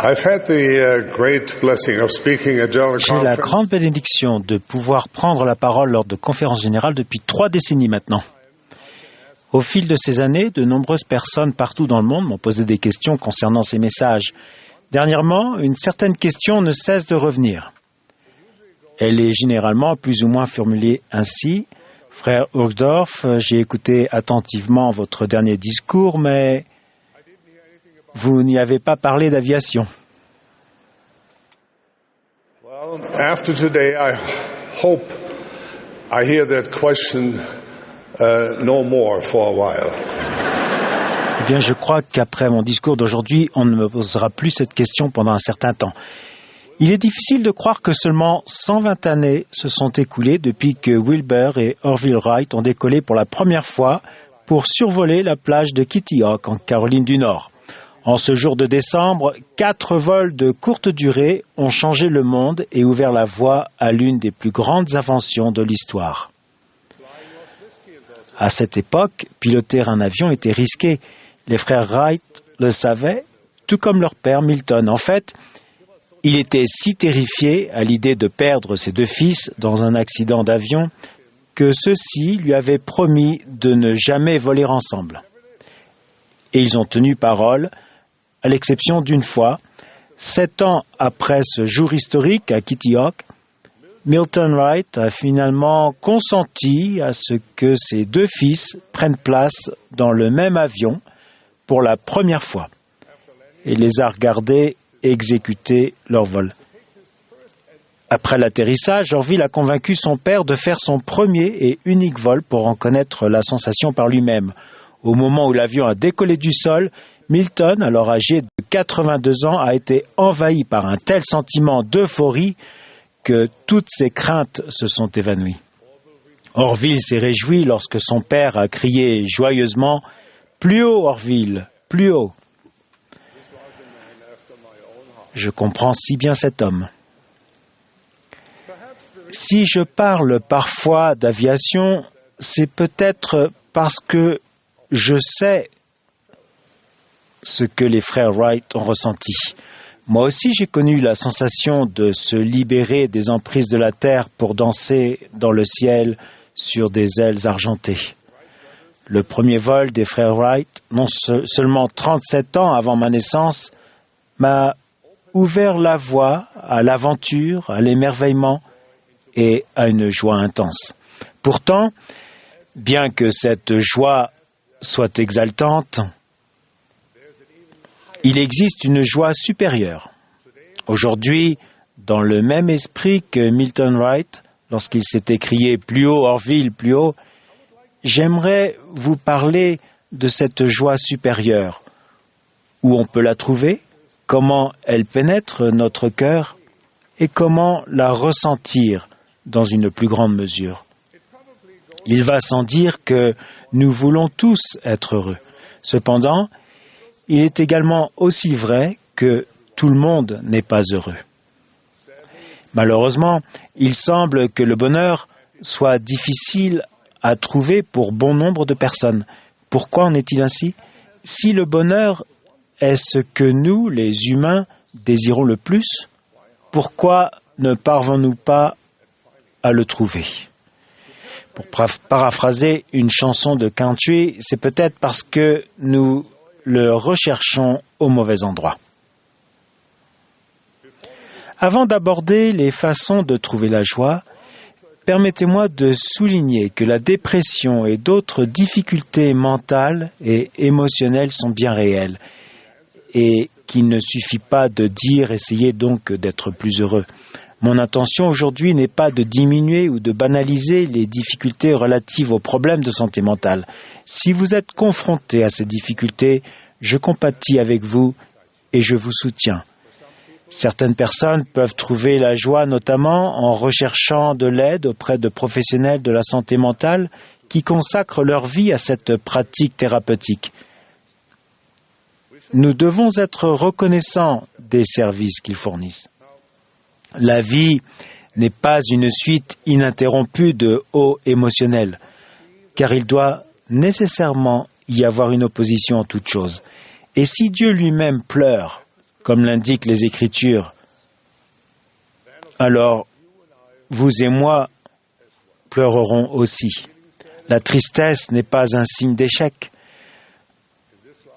J'ai la grande bénédiction de pouvoir prendre la parole lors de conférences générales depuis 3 décennies maintenant. Au fil de ces années, de nombreuses personnes partout dans le monde m'ont posé des questions concernant ces messages. Dernièrement, une certaine question ne cesse de revenir. Elle est généralement plus ou moins formulée ainsi. Frère Uchtdorf, j'ai écouté attentivement votre dernier discours, mais vous n'y avez pas parlé d'aviation. After today, I hope I hear that question no more for a while. Eh bien, je crois qu'après mon discours d'aujourd'hui, on ne me posera plus cette question pendant un certain temps. Il est difficile de croire que seulement 120 années se sont écoulées depuis que Wilbur et Orville Wright ont décollé pour la première fois pour survoler la plage de Kitty Hawk en Caroline du Nord. En ce jour de décembre, 4 vols de courte durée ont changé le monde et ouvert la voie à l'une des plus grandes inventions de l'histoire. À cette époque, piloter un avion était risqué. Les frères Wright le savaient, tout comme leur père Milton. En fait, il était si terrifié à l'idée de perdre ses 2 fils dans un accident d'avion que ceux-ci lui avaient promis de ne jamais voler ensemble. Et ils ont tenu parole, à l'exception d'une fois, 7 ans après ce jour historique à Kitty Hawk, Milton Wright a finalement consenti à ce que ses 2 fils prennent place dans le même avion pour la première fois et les a regardés exécuter leur vol. Après l'atterrissage, Orville a convaincu son père de faire son premier et unique vol pour en connaître la sensation par lui-même. Au moment où l'avion a décollé du sol, Milton, alors âgé de 82 ans, a été envahi par un tel sentiment d'euphorie que toutes ses craintes se sont évanouies. Orville s'est réjoui lorsque son père a crié joyeusement « Plus haut, Orville, plus haut !» Je comprends si bien cet homme. Si je parle parfois d'aviation, c'est peut-être parce que je sais ce que les frères Wright ont ressenti. Moi aussi, j'ai connu la sensation de se libérer des emprises de la terre pour danser dans le ciel sur des ailes argentées. Le premier vol des frères Wright, non seulement 37 ans avant ma naissance, m'a ouvert la voie à l'aventure, à l'émerveillement et à une joie intense. Pourtant, bien que cette joie soit exaltante, il existe une joie supérieure. Aujourd'hui, dans le même esprit que Milton Wright, lorsqu'il s'est écrié « Plus haut, Orville, plus haut », j'aimerais vous parler de cette joie supérieure. Où on peut la trouver, comment elle pénètre notre cœur et comment la ressentir dans une plus grande mesure. Il va sans dire que nous voulons tous être heureux. Cependant, il est également aussi vrai que tout le monde n'est pas heureux. Malheureusement, il semble que le bonheur soit difficile à trouver pour bon nombre de personnes. Pourquoi en est-il ainsi? Si le bonheur est ce que nous, les humains, désirons le plus, pourquoi ne parvenons-nous pas à le trouver? Pour paraphraser une chanson de country, c'est peut-être parce que nous le recherchons au mauvais endroit. Avant d'aborder les façons de trouver la joie, permettez-moi de souligner que la dépression et d'autres difficultés mentales et émotionnelles sont bien réelles et qu'il ne suffit pas de dire « essayez donc d'être plus heureux ». Mon intention aujourd'hui n'est pas de diminuer ou de banaliser les difficultés relatives aux problèmes de santé mentale. Si vous êtes confronté à ces difficultés, je compatis avec vous et je vous soutiens. Certaines personnes peuvent trouver la joie notamment en recherchant de l'aide auprès de professionnels de la santé mentale qui consacrent leur vie à cette pratique thérapeutique. Nous devons être reconnaissants des services qu'ils fournissent. La vie n'est pas une suite ininterrompue de hauts émotionnels, car il doit nécessairement y avoir une opposition en toute chose. Et si Dieu lui-même pleure comme l'indiquent les Écritures, alors vous et moi pleurerons aussi. La tristesse n'est pas un signe d'échec.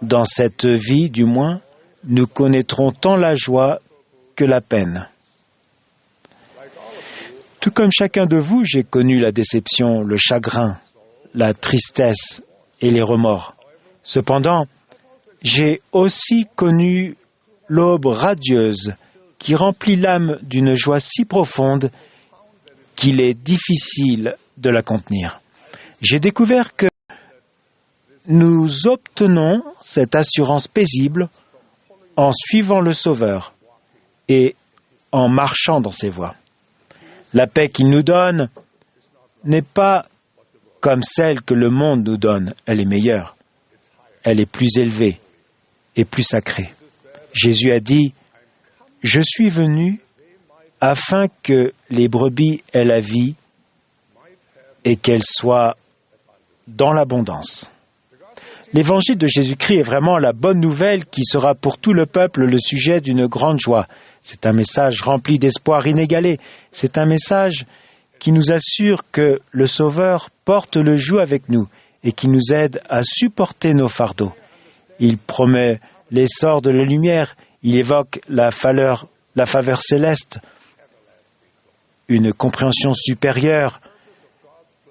Dans cette vie, du moins, nous connaîtrons tant la joie que la peine. Tout comme chacun de vous, j'ai connu la déception, le chagrin, la tristesse et les remords. Cependant, j'ai aussi connu l'aube radieuse qui remplit l'âme d'une joie si profonde qu'il est difficile de la contenir. J'ai découvert que nous obtenons cette assurance paisible en suivant le Sauveur et en marchant dans ses voies. La paix qu'il nous donne n'est pas comme celle que le monde nous donne. Elle est meilleure. Elle est plus élevée et plus sacrée. Jésus a dit, « Je suis venu afin que les brebis aient la vie et qu'elles soient dans l'abondance. » L'évangile de Jésus-Christ est vraiment la bonne nouvelle qui sera pour tout le peuple le sujet d'une grande joie. C'est un message rempli d'espoir inégalé. C'est un message qui nous assure que le Sauveur porte le joug avec nous et qui nous aide à supporter nos fardeaux. Il promet l'essor de la lumière. Il évoque la faveur céleste, une compréhension supérieure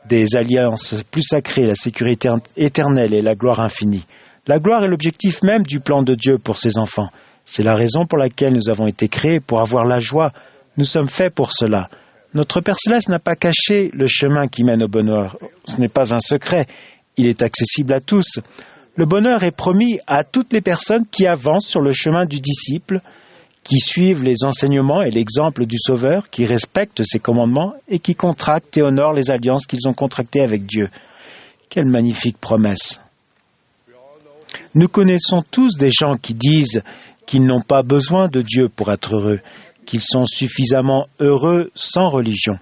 des alliances plus sacrées, la sécurité éternelle et la gloire infinie. La gloire est l'objectif même du plan de Dieu pour ses enfants. C'est la raison pour laquelle nous avons été créés, pour avoir la joie. Nous sommes faits pour cela. Notre Père Céleste n'a pas caché le chemin qui mène au bonheur. Ce n'est pas un secret. Il est accessible à tous. Le bonheur est promis à toutes les personnes qui avancent sur le chemin du disciple, qui suivent les enseignements et l'exemple du Sauveur, qui respectent ses commandements et qui contractent et honorent les alliances qu'ils ont contractées avec Dieu. Quelle magnifique promesse! Nous connaissons tous des gens qui disent qu'ils n'ont pas besoin de Dieu pour être heureux, qu'ils sont suffisamment heureux sans religion.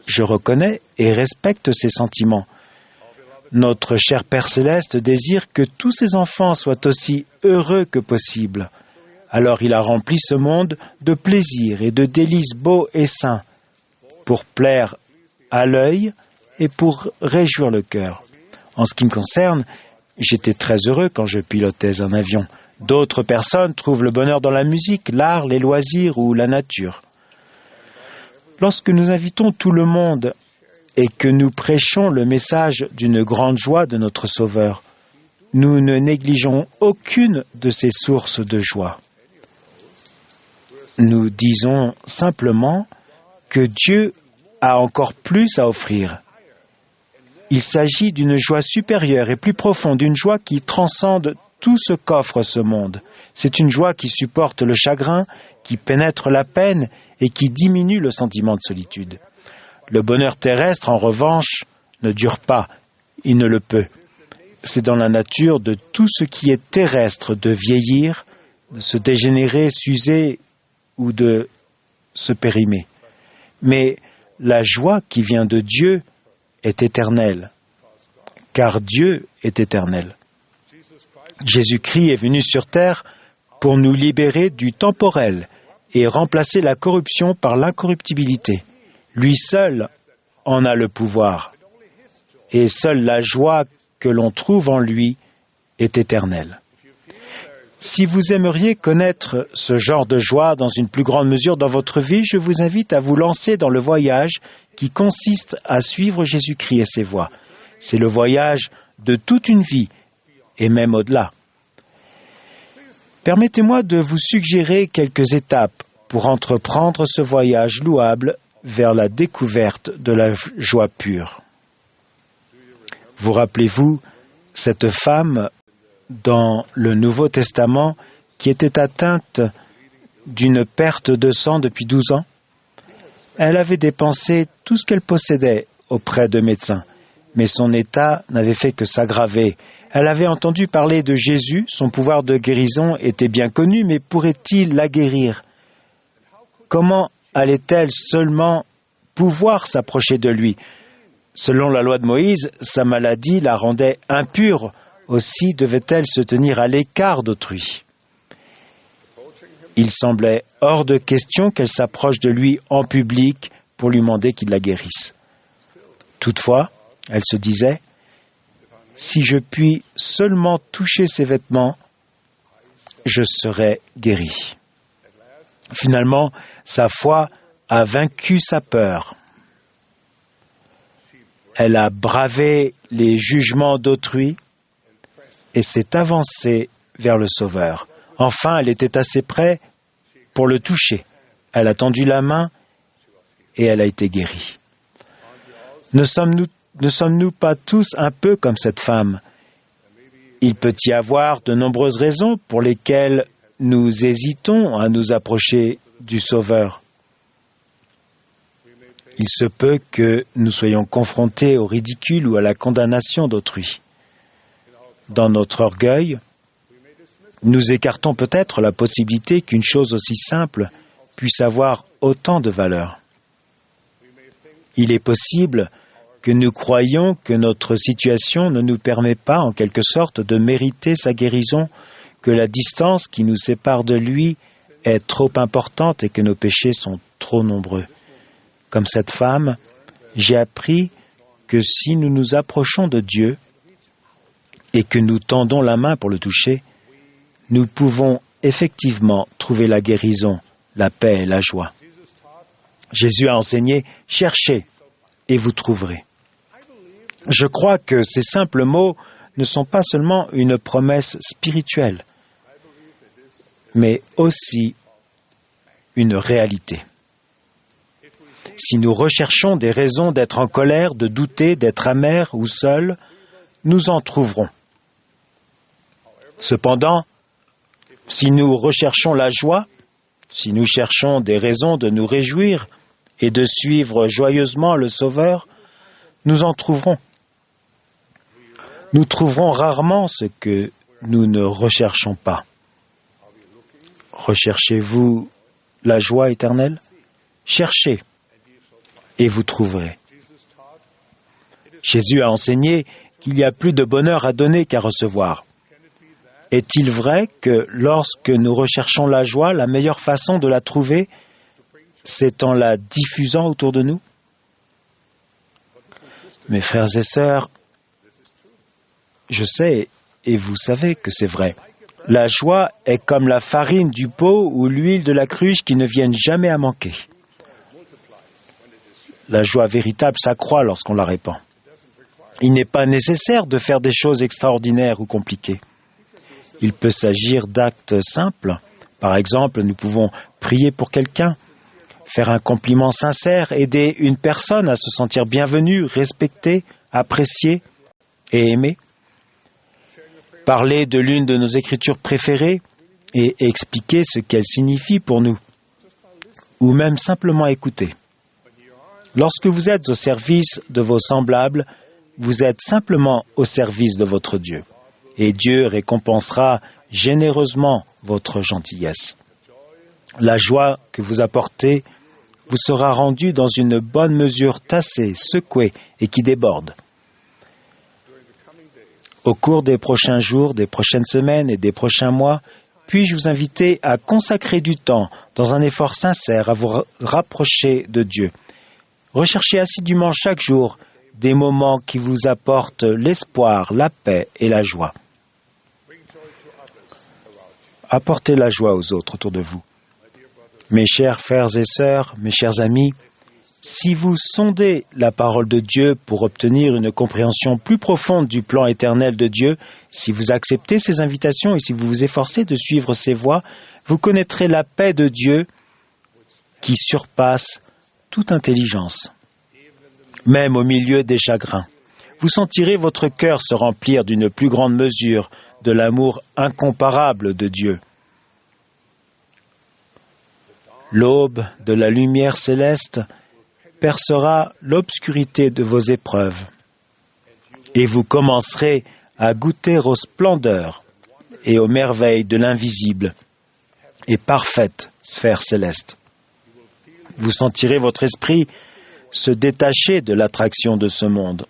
Je reconnais et respecte ces sentiments. Notre cher Père Céleste désire que tous ses enfants soient aussi heureux que possible. Alors il a rempli ce monde de plaisirs et de délices beaux et saints, pour plaire à l'œil et pour réjouir le cœur. En ce qui me concerne, j'étais très heureux quand je pilotais un avion. D'autres personnes trouvent le bonheur dans la musique, l'art, les loisirs ou la nature. Lorsque nous invitons tout le monde et que nous prêchons le message d'une grande joie de notre Sauveur, nous ne négligeons aucune de ces sources de joie. Nous disons simplement que Dieu a encore plus à offrir. Il s'agit d'une joie supérieure et plus profonde, une joie qui transcende tout ce qu'offre ce monde. C'est une joie qui supporte le chagrin, qui pénètre la peine et qui diminue le sentiment de solitude. Le bonheur terrestre, en revanche, ne dure pas, il ne le peut. C'est dans la nature de tout ce qui est terrestre de vieillir, de se dégénérer, s'user ou de se périmer. Mais la joie qui vient de Dieu est éternelle, car Dieu est éternel. Jésus-Christ est venu sur terre pour nous libérer du temporel et remplacer la corruption par l'incorruptibilité. Lui seul en a le pouvoir, et seule la joie que l'on trouve en lui est éternelle. Si vous aimeriez connaître ce genre de joie dans une plus grande mesure dans votre vie, je vous invite à vous lancer dans le voyage qui consiste à suivre Jésus-Christ et ses voies. C'est le voyage de toute une vie, et même au-delà. Permettez-moi de vous suggérer quelques étapes pour entreprendre ce voyage louable vers la découverte de la joie pure. Vous rappelez-vous cette femme dans le Nouveau Testament qui était atteinte d'une perte de sang depuis 12 ans? Elle avait dépensé tout ce qu'elle possédait auprès de médecins, mais son état n'avait fait que s'aggraver. Elle avait entendu parler de Jésus, son pouvoir de guérison était bien connu, mais pourrait-il la guérir? Comment allait-elle seulement pouvoir s'approcher de lui? Selon la loi de Moïse, sa maladie la rendait impure. Aussi devait-elle se tenir à l'écart d'autrui. Il semblait hors de question qu'elle s'approche de lui en public pour lui demander qu'il la guérisse. Toutefois, elle se disait, « Si je puis seulement toucher ses vêtements, je serai guérie. » Finalement, sa foi a vaincu sa peur. Elle a bravé les jugements d'autrui et s'est avancée vers le Sauveur. Enfin, elle était assez près pour le toucher. Elle a tendu la main et elle a été guérie. Ne sommes-nous pas tous un peu comme cette femme? Il peut y avoir de nombreuses raisons pour lesquelles nous hésitons à nous approcher du Sauveur. Il se peut que nous soyons confrontés au ridicule ou à la condamnation d'autrui. Dans notre orgueil, nous écartons peut-être la possibilité qu'une chose aussi simple puisse avoir autant de valeur. Il est possible que nous croyions que notre situation ne nous permet pas, en quelque sorte, de mériter sa guérison, que la distance qui nous sépare de lui est trop importante et que nos péchés sont trop nombreux. Comme cette femme, j'ai appris que si nous nous approchons de Dieu et que nous tendons la main pour le toucher, nous pouvons effectivement trouver la guérison, la paix et la joie. Jésus a enseigné « Cherchez et vous trouverez ». Je crois que ces simples mots ne sont pas seulement une promesse spirituelle, mais aussi une réalité. Si nous recherchons des raisons d'être en colère, de douter, d'être amers ou seuls, nous en trouverons. Cependant, si nous recherchons la joie, si nous cherchons des raisons de nous réjouir et de suivre joyeusement le Sauveur, nous en trouverons. Nous trouverons rarement ce que nous ne recherchons pas. Recherchez-vous la joie éternelle? Cherchez et vous trouverez. Jésus a enseigné qu'il y a plus de bonheur à donner qu'à recevoir. Est-il vrai que lorsque nous recherchons la joie, la meilleure façon de la trouver, c'est en la diffusant autour de nous? Mes frères et sœurs, je sais et vous savez que c'est vrai. La joie est comme la farine du pot ou l'huile de la cruche qui ne viennent jamais à manquer. La joie véritable s'accroît lorsqu'on la répand. Il n'est pas nécessaire de faire des choses extraordinaires ou compliquées. Il peut s'agir d'actes simples. Par exemple, nous pouvons prier pour quelqu'un, faire un compliment sincère, aider une personne à se sentir bienvenue, respectée, appréciée et aimée. Parler de l'une de nos écritures préférées et expliquer ce qu'elle signifie pour nous. Ou même simplement écouter. Lorsque vous êtes au service de vos semblables, vous êtes simplement au service de votre Dieu. Et Dieu récompensera généreusement votre gentillesse. La joie que vous apportez vous sera rendue dans une bonne mesure tassée, secouée et qui déborde. Au cours des prochains jours, des prochaines semaines et des prochains mois, puis-je vous inviter à consacrer du temps dans un effort sincère à vous rapprocher de Dieu. Recherchez assidûment chaque jour des moments qui vous apportent l'espoir, la paix et la joie. Apportez la joie aux autres autour de vous. Mes chers frères et sœurs, mes chers amis, si vous sondez la parole de Dieu pour obtenir une compréhension plus profonde du plan éternel de Dieu, si vous acceptez ses invitations et si vous vous efforcez de suivre ses voies, vous connaîtrez la paix de Dieu qui surpasse toute intelligence. Même au milieu des chagrins, vous sentirez votre cœur se remplir d'une plus grande mesure de l'amour incomparable de Dieu. L'aube de la lumière céleste percera l'obscurité de vos épreuves, et vous commencerez à goûter aux splendeurs et aux merveilles de l'invisible et parfaite sphère céleste. Vous sentirez votre esprit se détacher de l'attraction de ce monde.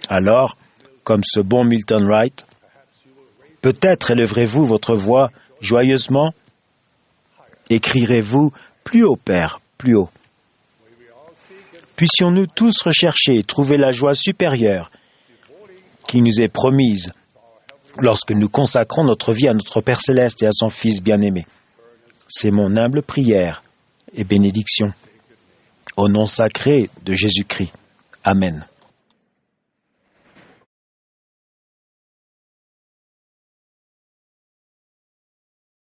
Alors, comme ce bon Milton Wright, peut-être élèverez-vous votre voix joyeusement et crierez-vous plus haut, Père, plus haut. Puissions-nous tous rechercher et trouver la joie supérieure qui nous est promise lorsque nous consacrons notre vie à notre Père Céleste et à son Fils bien-aimé. C'est mon humble prière et bénédiction. Au nom sacré de Jésus-Christ. Amen.